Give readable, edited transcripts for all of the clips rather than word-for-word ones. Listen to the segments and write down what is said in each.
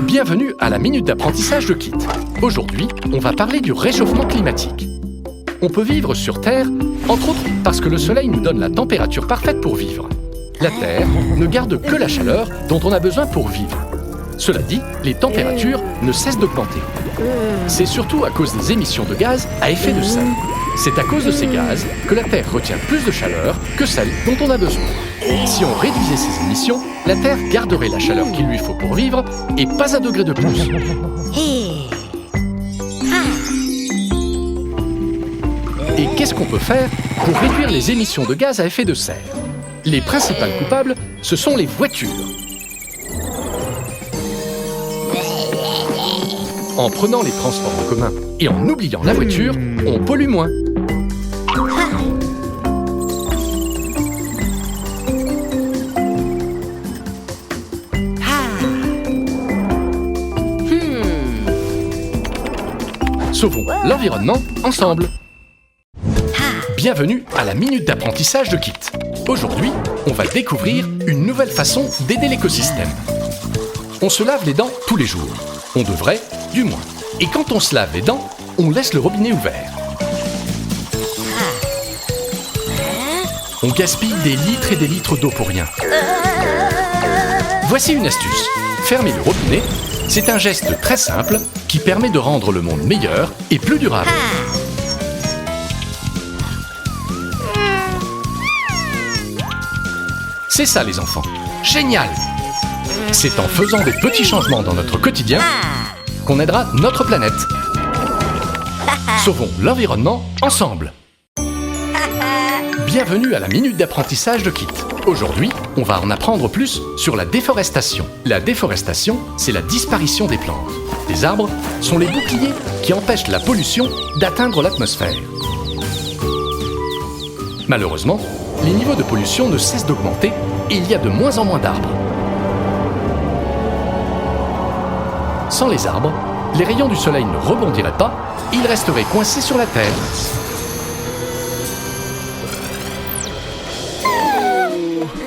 Bienvenue à la Minute d'apprentissage de Kit. Aujourd'hui, on va parler du réchauffement climatique. On peut vivre sur Terre, entre autres parce que le Soleil nous donne la température parfaite pour vivre. La Terre ne garde que la chaleur dont on a besoin pour vivre. Cela dit, les températures ne cessent d'augmenter. C'est surtout à cause des émissions de gaz à effet de serre. C'est à cause de ces gaz que la Terre retient plus de chaleur que celle dont on a besoin. Si on réduisait ces émissions, la Terre garderait la chaleur qu'il lui faut pour vivre et pas un degré de plus. Et qu'est-ce qu'on peut faire pour réduire les émissions de gaz à effet de serre? Les principales coupables, ce sont les voitures. En prenant les transports en commun et en oubliant la voiture, on pollue moins. Sauvons l'environnement ensemble. Bienvenue à la Minute d'apprentissage de Kit. Aujourd'hui, on va découvrir une nouvelle façon d'aider l'écosystème. On se lave les dents tous les jours. On devrait, du moins. Et quand on se lave les dents, on laisse le robinet ouvert. On gaspille des litres et des litres d'eau pour rien. Voici une astuce. Fermer le robinet, c'est un geste très simple qui permet de rendre le monde meilleur et plus durable. C'est ça les enfants. Génial! C'est en faisant des petits changements dans notre quotidien qu'on aidera notre planète. Sauvons l'environnement ensemble. Bienvenue à la Minute d'apprentissage de Kit. Aujourd'hui, on va en apprendre plus sur la déforestation. La déforestation, c'est la disparition des plantes. Les arbres sont les boucliers qui empêchent la pollution d'atteindre l'atmosphère. Malheureusement, les niveaux de pollution ne cessent d'augmenter et il y a de moins en moins d'arbres. Sans les arbres, les rayons du soleil ne rebondiraient pas, ils resteraient coincés sur la Terre.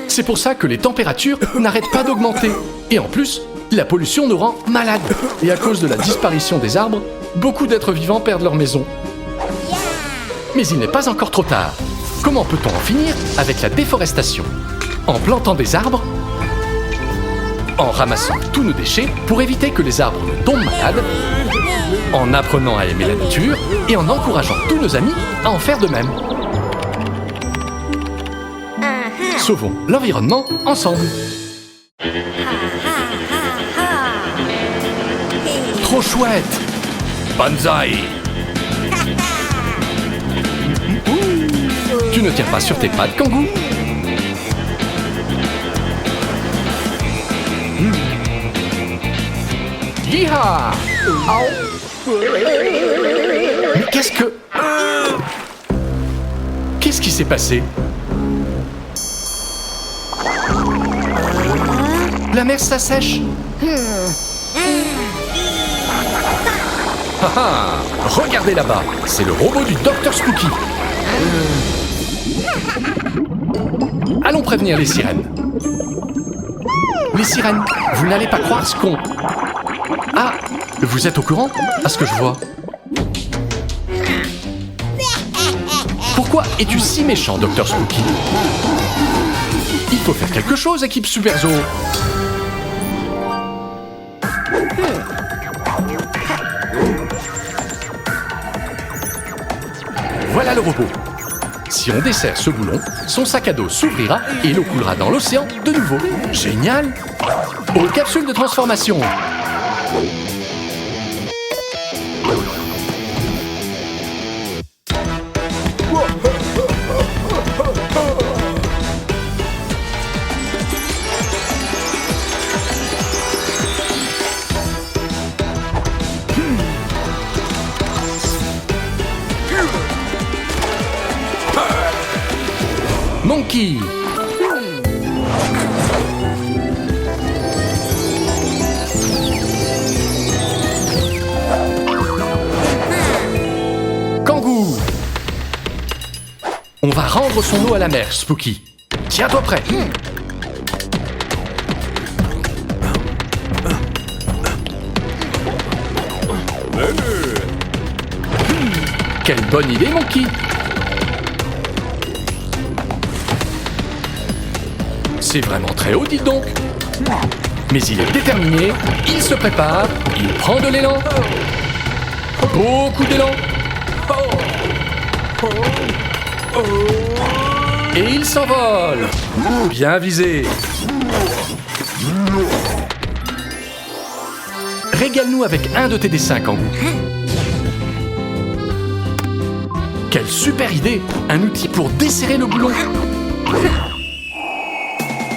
C'est pour ça que les températures n'arrêtent pas d'augmenter. Et en plus, la pollution nous rend malades. Et à cause de la disparition des arbres, beaucoup d'êtres vivants perdent leur maison. Mais il n'est pas encore trop tard. Comment peut-on en finir avec la déforestation? En plantant des arbres, en ramassant tous nos déchets pour éviter que les arbres ne tombent malades, en apprenant à aimer la nature et en encourageant tous nos amis à en faire de même. Sauvons l'environnement ensemble. Trop chouette! Banzai! Tu ne tiens pas sur tes pattes, Kangou? Yeeha! Mais qu'est-ce que... Qu'est-ce qui s'est passé? La mer s'assèche. Ah ah! Regardez là-bas, c'est le robot du Dr Spooky. Allons prévenir les sirènes. Les sirènes, vous n'allez pas croire ce qu'on... Ah, vous êtes au courant à ce que je vois? Pourquoi es-tu si méchant, Dr Spooky? Il faut faire quelque chose, équipe Super Zoo. Voilà le robot. Si on desserre ce boulon, son sac à dos s'ouvrira et l'eau coulera dans l'océan de nouveau. Génial! Aux capsules de transformation. Monkey. Kangou. On va rendre son eau à la mer, Spooky. Tiens-toi prêt. Quelle bonne idée, Monkey! C'est vraiment très haut, dites donc! Mais il est déterminé, il se prépare, il prend de l'élan. Beaucoup d'élan. Et il s'envole. Bien visé. Régale-nous avec un de tes dessins, Kangoo. Quelle super idée! Un outil pour desserrer le boulon.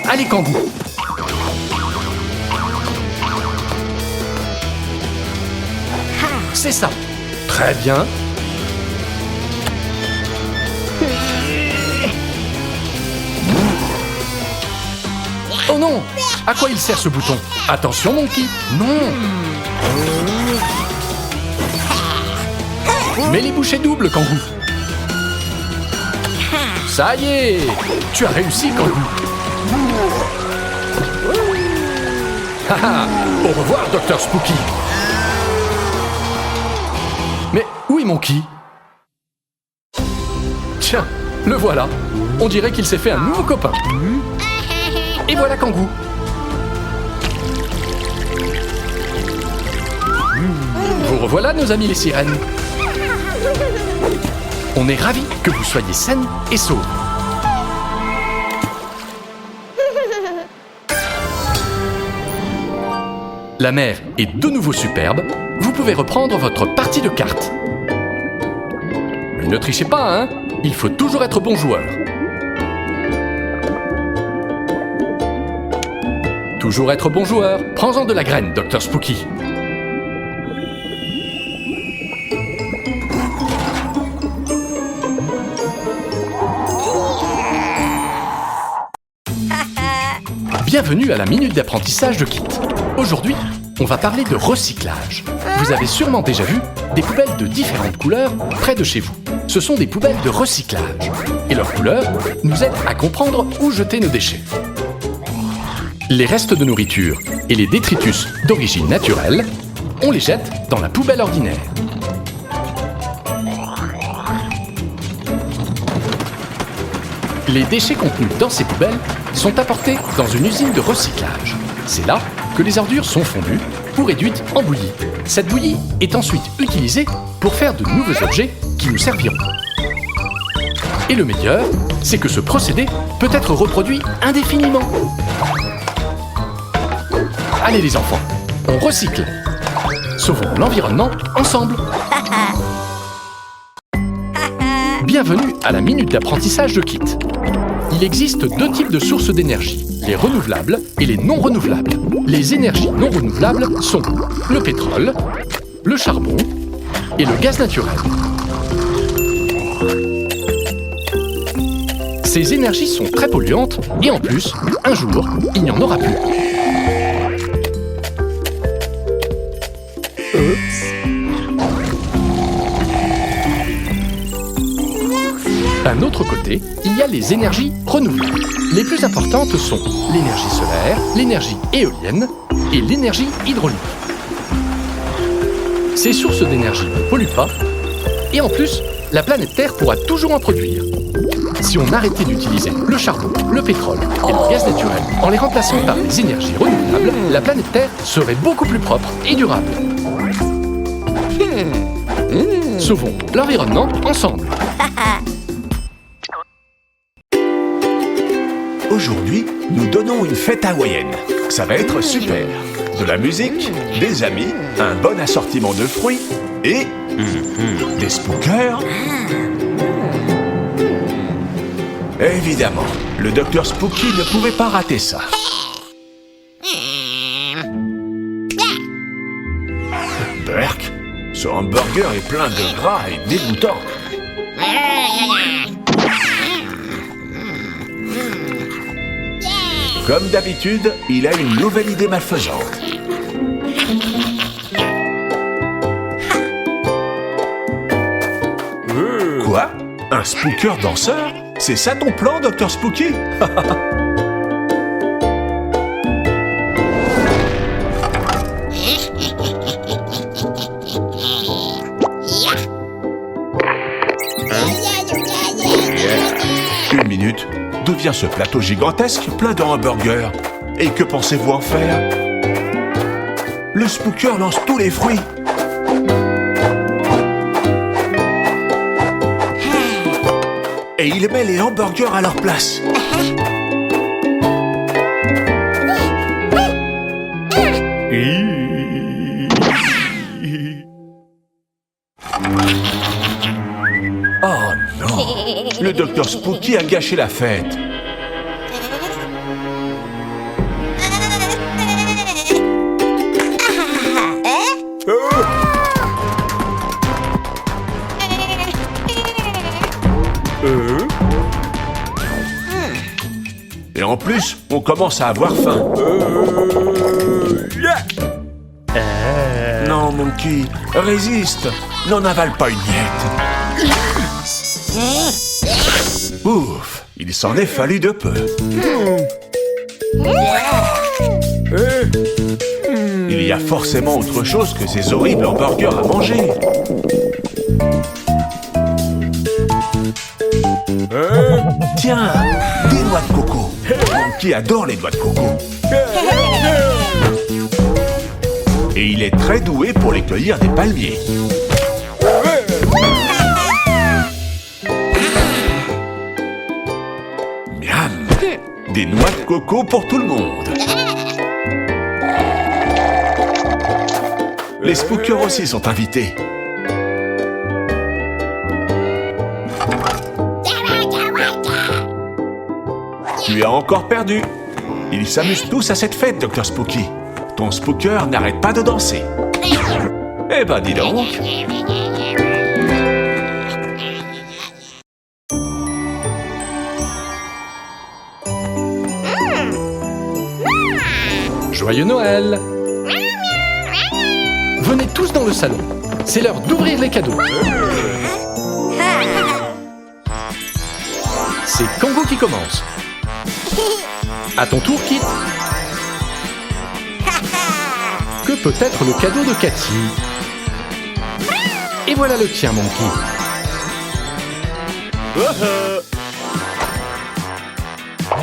Allez, Kangoo. C'est ça. Très bien. Oh non! À quoi il sert ce bouton? Attention, Monkey! Non! Mets les bouchées doubles, Kangoo. Ça y est! Tu as réussi, Kangoo. Haha! Au revoir, Dr Spooky. Mais où est Monkey? Tiens, le voilà. On dirait qu'il s'est fait un nouveau copain. Et voilà Kangoo. Vous revoilà, nos amis les sirènes. On est ravis que vous soyez saines et sauves. La mer est de nouveau superbe. Vous pouvez reprendre votre partie de cartes. Mais ne trichez pas, hein? Il faut toujours être bon joueur. Toujours être bon joueur. Prends-en de la graine, Dr Spooky. Bienvenue à la minute d'apprentissage de Kit. Aujourd'hui, on va parler de recyclage. Vous avez sûrement déjà vu des poubelles de différentes couleurs près de chez vous. Ce sont des poubelles de recyclage. Et leurs couleurs nous aident à comprendre où jeter nos déchets. Les restes de nourriture et les détritus d'origine naturelle, on les jette dans la poubelle ordinaire. Les déchets contenus dans ces poubelles sont apportés dans une usine de recyclage. C'est là que les ordures sont fondues ou réduites en bouillie. Cette bouillie est ensuite utilisée pour faire de nouveaux objets qui nous serviront. Et le meilleur, c'est que ce procédé peut être reproduit indéfiniment. Allez les enfants, on recycle. Sauvons l'environnement ensemble. Bienvenue à la minute d'apprentissage de Kit. Il existe deux types de sources d'énergie, les renouvelables et les non renouvelables. Les énergies non renouvelables sont le pétrole, le charbon et le gaz naturel. Ces énergies sont très polluantes et en plus, un jour, il n'y en aura plus. D'un autre côté, il y a les énergies renouvelables. Les plus importantes sont l'énergie solaire, l'énergie éolienne et l'énergie hydraulique. Ces sources d'énergie ne polluent pas et en plus, la planète Terre pourra toujours en produire. Si on arrêtait d'utiliser le charbon, le pétrole et le gaz naturel en les remplaçant par des énergies renouvelables, la planète Terre serait beaucoup plus propre et durable. Sauvons l'environnement ensemble. Aujourd'hui, nous donnons une fête hawaïenne. Ça va être super. De la musique, des amis, un bon assortiment de fruits et des spookers. Évidemment, le Dr Spooky ne pouvait pas rater ça. Berk, ce hamburger est plein de gras et dégoûtant. Comme d'habitude, il a une nouvelle idée malfaisante. Quoi? Un spooker danseur? C'est ça ton plan, Dr Spooky? obtient ce plateau gigantesque plein de hamburgers. Et que pensez-vous en faire? Le Spooker lance tous les fruits. Et il met les hamburgers à leur place. Oh non! Le Dr Spooky a gâché la fête. Et en plus, on commence à avoir faim. Non, Monkey, résiste. N'en avale pas une miette. Ouf, il s'en est fallu de peu. Il y a forcément autre chose que ces horribles hamburgers à manger. Tiens, des noix de coco. Monkey adore les noix de coco. Et il est très doué pour les cueillir des palmiers. Miam! Des noix de coco pour tout le monde. Les Spookers aussi sont invités. Tu as encore perdu. Ils s'amusent tous à cette fête, Dr Spooky. Ton Spooker n'arrête pas de danser. Eh ben, dis donc. Joyeux Noël! Venez tous dans le salon. C'est l'heure d'ouvrir les cadeaux. C'est Kango qui commence. À ton tour, Kit. Que peut être le cadeau de Cathy? Et voilà le tien, Monkey.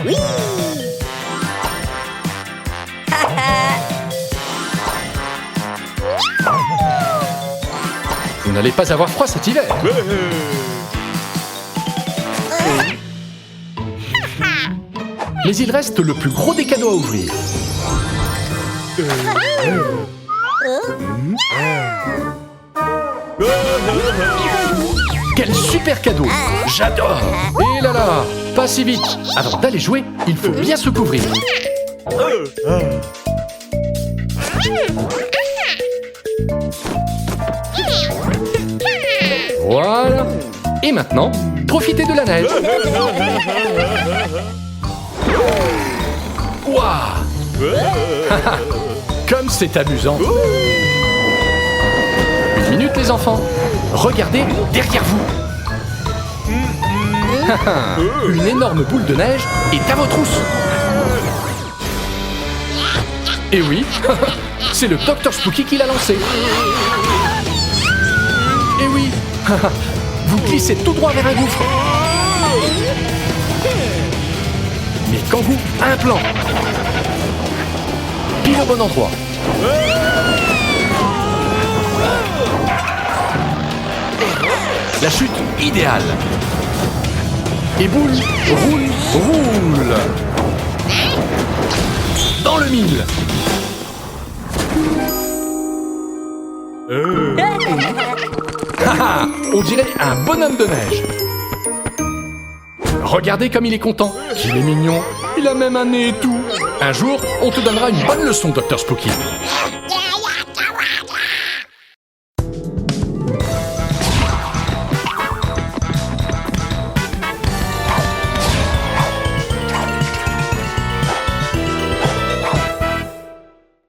Oui. Vous n'allez pas avoir froid cet hiver. Mais il reste le plus gros des cadeaux à ouvrir. Quel super cadeau! J'adore! Et là là, pas si vite! Avant d'aller jouer, il faut bien se couvrir. Voilà! Et maintenant, profitez de la neige! Waouh! Comme c'est amusant! Une minute les enfants! Regardez derrière vous! Une énorme boule de neige est à vos trousses! Et oui, c'est le Dr Spooky qui l'a lancé! Et oui, vous glissez tout droit vers un gouffre! Mais Kango a un plan! Pile au bon endroit! La chute idéale! Et boule, roule! Dans le mille! Haha, on dirait un bonhomme de neige! Regardez comme il est content! Qu'il est mignon! Il a même un nez et tout! Un jour, on te donnera une bonne leçon, Dr Spooky!